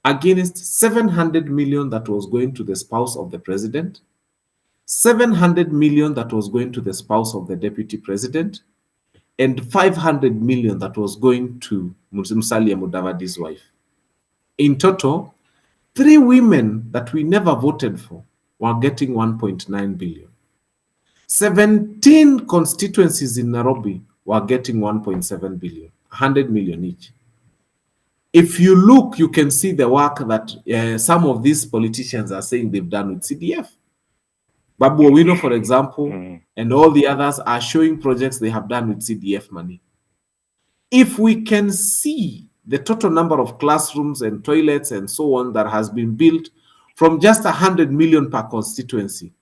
against 700 million that was going to the spouse of the president, 700 million that was going to the spouse of the deputy president, and 500 million that was going to Musalia Mudavadi's wife. In total, 3 women that we never voted for were getting 1.9 billion. 17 constituencies in Nairobi were getting 1.7 billion, 100 million each. If you look, you can see the work that some of these politicians are saying they've done with CDF. Babu Owino, for example, and all the others are showing projects they have done with CDF money. If we can see the total number of classrooms and toilets and so on that has been built from just 100 million per constituency,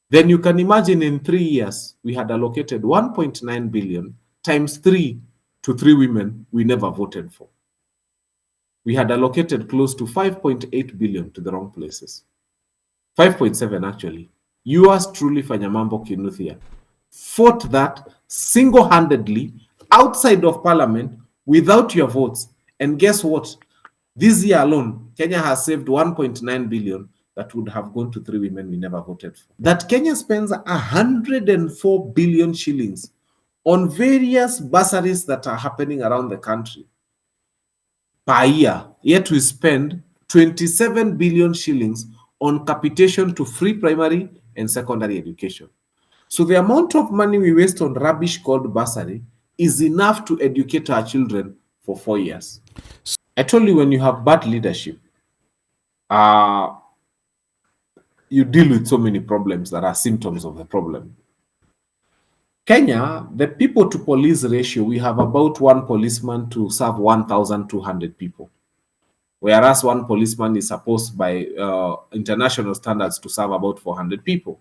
then you can imagine in 3 years, we had allocated 1.9 billion times 3 to 3 women we never voted for. We had allocated close to 5.8 billion to the wrong places. 5.7 actually. Yours truly, Fanya Mambo Kinuthia, fought that single-handedly outside of parliament without your votes. And guess what? This year alone, Kenya has saved 1.9 billion that would have gone to 3 women we never voted for. That Kenya spends 104 billion shillings on various bursaries that are happening around the country per year, yet we spend 27 billion shillings on capitation to free primary and secondary education. So the amount of money we waste on rubbish called bursary is enough to educate our children for 4 years. I told you, when you have bad leadership, you deal with so many problems that are symptoms of the problem. Kenya, the people to police ratio, we have about 1 policeman to serve 1,200 people. Whereas 1 policeman is supposed by international standards to serve about 400 people.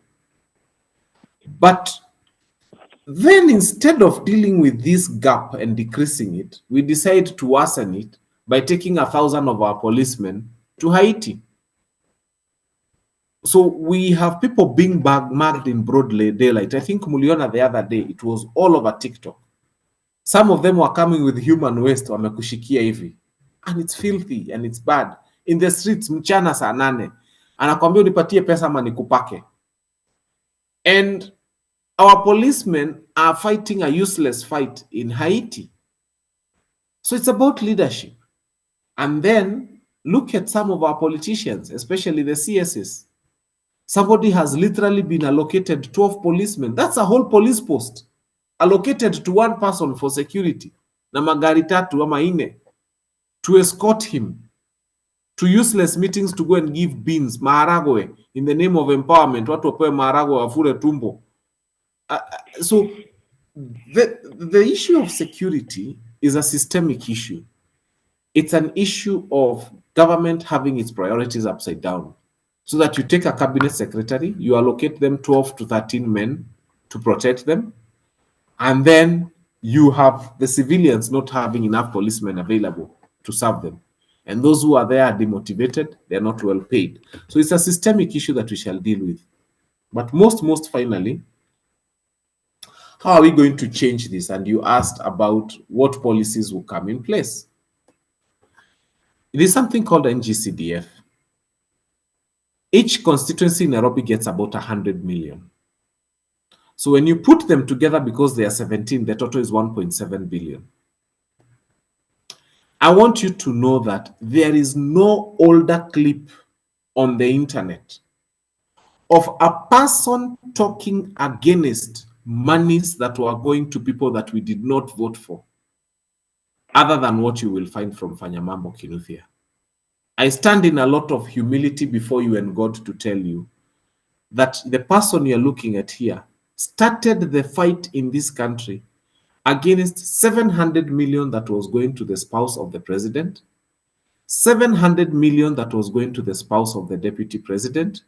But then instead of dealing with this gap and decreasing it, we decide to worsen it by taking 1,000 of our policemen to Haiti. So we have people being mugged in broad daylight. I think Muliona the other day, it was all over TikTok. Some of them were coming with human waste, wamekushikia hivi. And it's filthy and it's bad. In the streets, mchana saa 8. Anakwambia unipatie pesa ama nikupake. And our policemen are fighting a useless fight in Haiti. So it's about leadership. And then look at some of our politicians, especially the CSs. Somebody has literally been allocated 12 policemen. That's a whole police post allocated to 1 person for security. Na magari tatu ama 4 to escort him to useless meetings to go and give beans, maharagwe, in the name of empowerment. Watu wapewe maharagwe wafure tumbo. So the issue of security is a systemic issue. It's an issue of government having its priorities upside down. So that you take a cabinet secretary, you allocate them 12 to 13 men to protect them, and then you have the civilians not having enough policemen available to serve them. And those who are there are demotivated, they're not well paid. So it's a systemic issue that we shall deal with. But most finally, how are we going to change this? And you asked about what policies will come in place. It is something called NGCDF. Each constituency in Nairobi gets about 100 million. So when you put them together, because they are 17, the total is 1.7 billion. I want you to know that there is no older clip on the internet of a person talking against monies that were going to people that we did not vote for, other than what you will find from Fanya Mambo Kinuthia. I stand in a lot of humility before you and God to tell you that the person you're looking at here started the fight in this country against 700 million that was going to the spouse of the president, 700 million that was going to the spouse of the deputy president,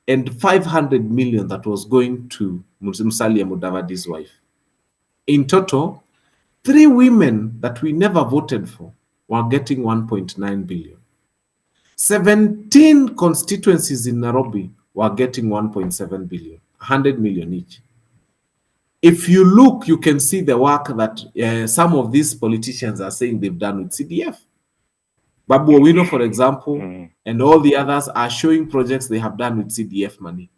and 500 million that was going to Musalia Mudavadi's wife. In total, 3 women that we never voted for were getting 1.9 billion. 17 constituencies in Nairobi were getting 1.7 billion, 100 million each. If you look, you can see the work that some of these politicians are saying they've done with CDF. Babu Owino, for example, and all the others are showing projects they have done with CDF money.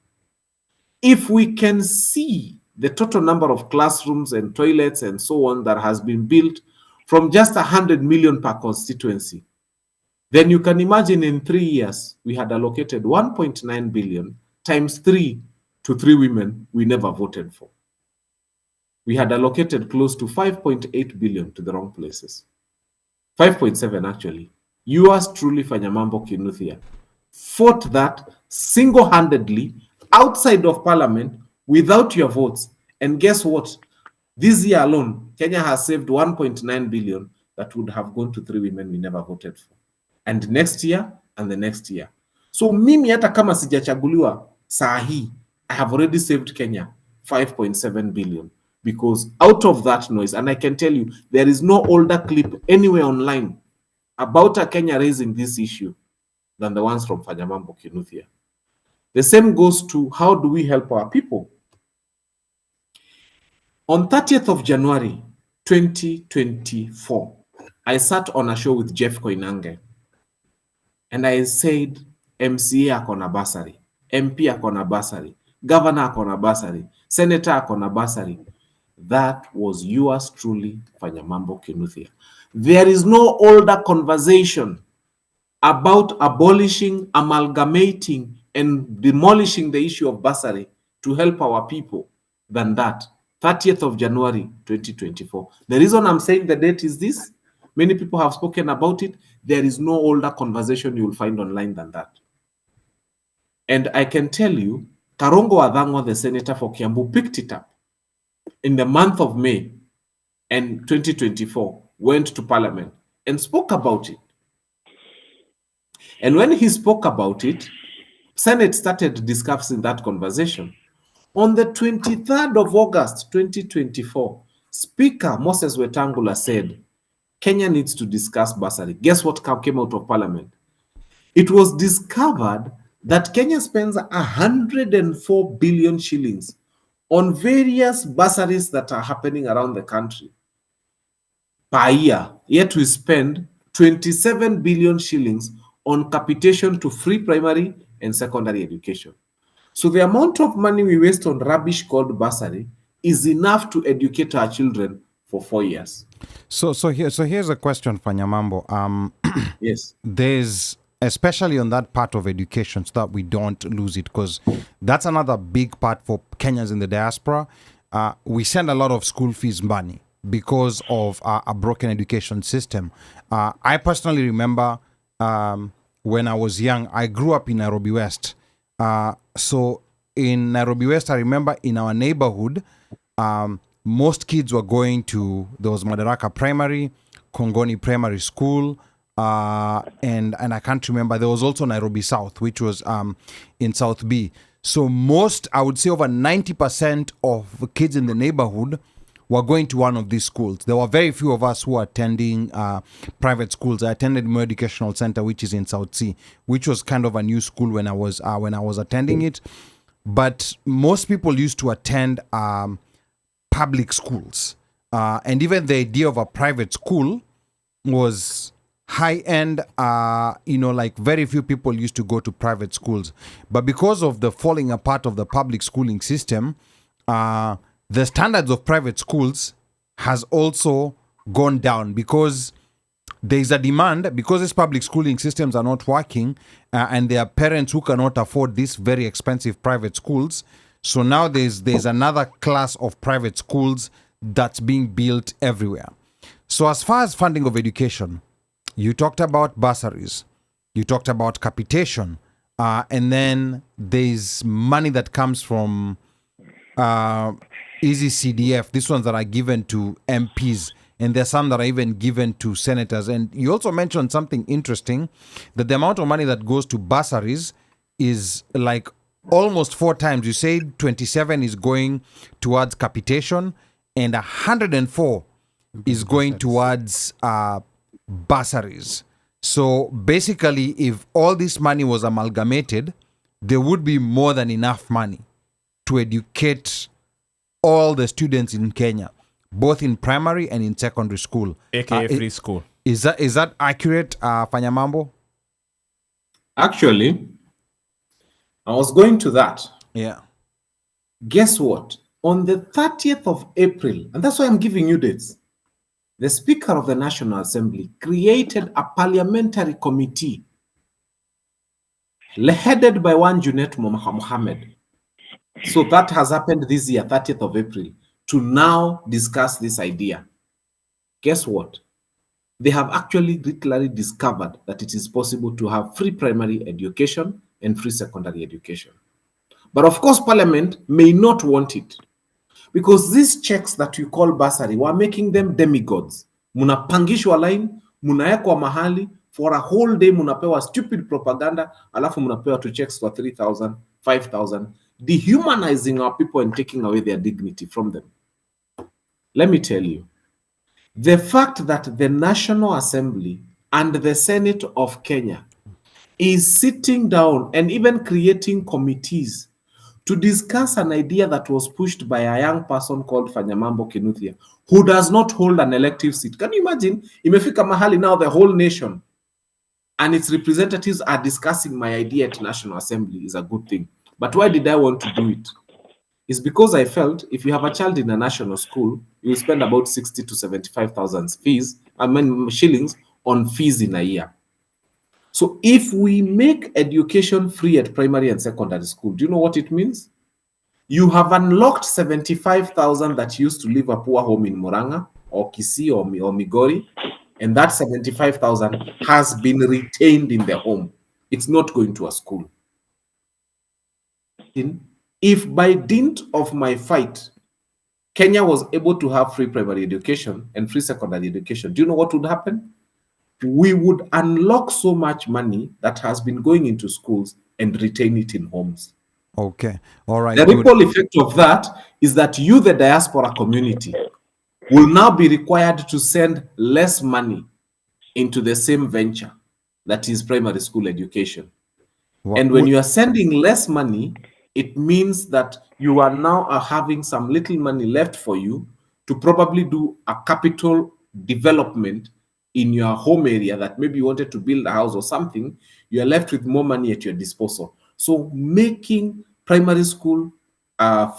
If we can see the total number of classrooms and toilets and so on that has been built from just 100 million per constituency, then you can imagine in 3 years, we had allocated 1.9 billion times 3 to 3 women we never voted for. We had allocated close to 5.8 billion to the wrong places. 5.7 actually. Yours truly, Fanya Mambo Kinuthia, fought that single-handedly outside of parliament without your votes. And guess what? This year alone, Kenya has saved 1.9 billion that would have gone to 3 women we never voted for. And next year and the next year. So mimi hata kama sijachaguliwa saa hii, I have already saved Kenya 5.7 billion because out of that noise, and I can tell you, there is no older clip anywhere online about a Kenya raising this issue than the ones from Fanya Mambo Kinuthia. The same goes to how do we help our people? On 30th of January 2024, I sat on a show with Jeff Koinange and I said MCA akona bursary, MP akona bursary, governor akona bursary, senator akona bursary. That was yours truly, Fanya Mambo Kinuthia. There is no older conversation about abolishing, amalgamating, and demolishing the issue of bursary to help our people than that. 30th of January 2024. The reason I'm saying the date is this. Many people have spoken about it. There is no older conversation you will find online than that. And I can tell you, Karongo Adhangwa, the senator for Kiambu, picked it up in the month of May and 2024, went to parliament and spoke about it. And when he spoke about it, Senate started discussing that conversation. On the 23rd of August 2024, Speaker Moses Wetangula said, Kenya needs to discuss bursary. Guess what came out of parliament? It was discovered that Kenya spends 104 billion shillings on various bursaries that are happening around the country per year, yet we spend 27 billion shillings on capitation to free primary and secondary education. So the amount of money we waste on rubbish called bursary is enough to educate our children for 4 years. So here's a question, Fanya Mambo. Yes. There's, especially on that part of education, so that we don't lose it, because that's another big part for Kenyans in the diaspora. We send a lot of school fees money because of a broken education system. I personally remember when I was young, I grew up in Nairobi West. So in Nairobi West, I remember in our neighborhood, most kids were going to, there was Madaraka Primary, Kongoni Primary School, and I can't remember, there was also Nairobi South, which was in South B. So most, I would say over 90% of the kids in the neighborhood were going to one of these schools. There were very few of us who were attending private schools. I attended More Educational Center, which is in South C, which was kind of a new school when I was attending it. But most people used to attend public schools. And even the idea of a private school was high-end, like very few people used to go to private schools. But because of the falling apart of the public schooling system, the standards of private schools has also gone down because there is a demand, because these public schooling systems are not working and there are parents who cannot afford these very expensive private schools. So now there's another class of private schools that's being built everywhere. So as far as funding of education, you talked about bursaries, you talked about capitation, and then there's money that comes from easy CDF, these ones that are given to MPs, and there's some that are even given to senators. And you also mentioned something interesting, that the amount of money that goes to bursaries is like almost 4 times. You say 27 is going towards capitation and 104 is going towards bursaries. So basically, if all this money was amalgamated, there would be more than enough money to educate all the students in Kenya, both in primary and in secondary school. AKA free school. Is that accurate, Fanya Mambo? Actually, I was going to that. Yeah. Guess what? On the 30th of April, and that's why I'm giving you dates, the Speaker of the National Assembly created a parliamentary committee headed by one Junet Mohammed. So that has happened this year, 30th of April, to now discuss this idea. Guess what? They have actually literally discovered that it is possible to have free primary education and free secondary education. But of course, Parliament may not want it because these checks that you call bursary, we're making them demigods. Munapangishwa line, munaekwa mahali, for a whole day munapewa stupid propaganda, alafu munapewa to checks for 3,000, 5,000, dehumanizing our people and taking away their dignity from them. Let me tell you, the fact that the National Assembly and the Senate of Kenya is sitting down and even creating committees to discuss an idea that was pushed by a young person called Fanya Mambo Kinuthia, who does not hold an elective seat. Can you imagine? Imefika mahali now the whole nation and its representatives are discussing my idea at National Assembly is a good thing. But why did I want to do it? It's because I felt if you have a child in a national school, you'll spend about 60 to 75,000 shillings on fees in a year. So if we make education free at primary and secondary school, do you know what it means? You have unlocked 75,000 that used to live a poor home in Muranga or Kisii or Migori, and that 75,000 has been retained in the home. It's not going to a school. If by dint of my fight, Kenya was able to have free primary education and free secondary education, do you know what would happen? We would unlock so much money that has been going into schools and retain it in homes. Okay. All right. The Good. ripple effect of that is that you, the diaspora community, will now be required to send less money into the same venture that is primary school education. And when you are sending less money, it means that you are now having some little money left for you to probably do a capital development in your home area that maybe you wanted to build a house or something. You are left with more money at your disposal. So making primary school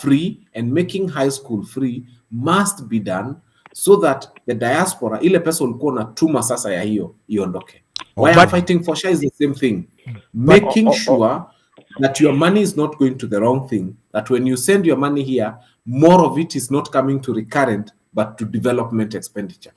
free and making high school free must be done so that the diaspora, ile pesa ulikuwa unatuma sasa ya hiyo iondoke. Why I'm fighting for sure is the same thing. Making sure that your money is not going to the wrong thing, that when you send your money here, more of it is not coming to recurrent, but to development expenditure.